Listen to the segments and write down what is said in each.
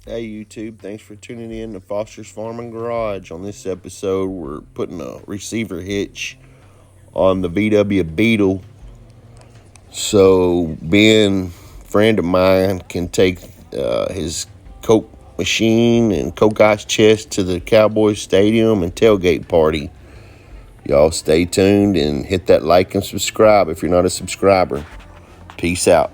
Hey YouTube, thanks for tuning in to Foster's Farm and Garage. On this episode, we're putting a receiver hitch on the VW Beetle. So Ben, friend of mine, can take his Coke machine and Coke Ice chest to the Cowboys Stadium and tailgate party. Y'all stay tuned and hit that like and subscribe if you're not a subscriber. Peace out.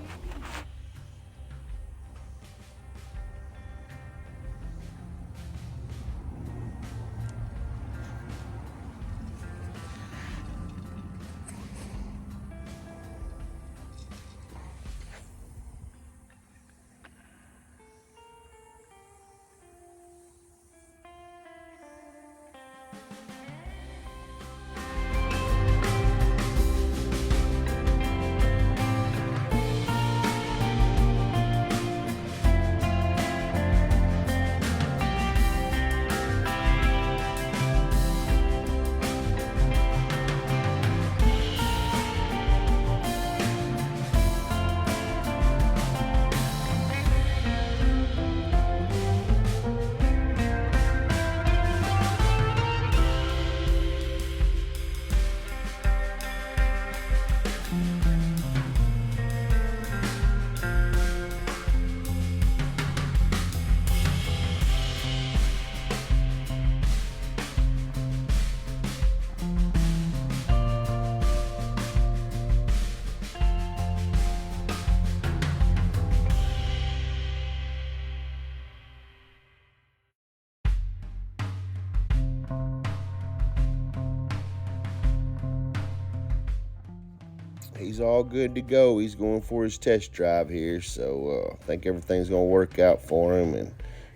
He's all good to go. He's going for his test drive here, so I think everything's going to work out for him. And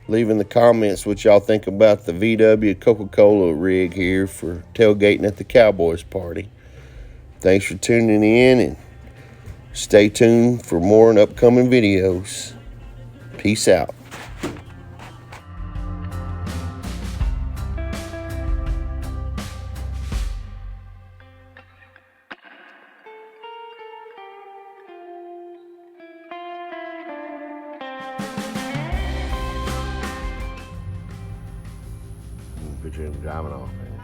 leave in the comments what y'all think about the VW CocaCola rig here for tailgating at the Cowboys party. Thanks for tuning in, and stay tuned for more and upcoming videos. Peace out. Picture him driving off, man.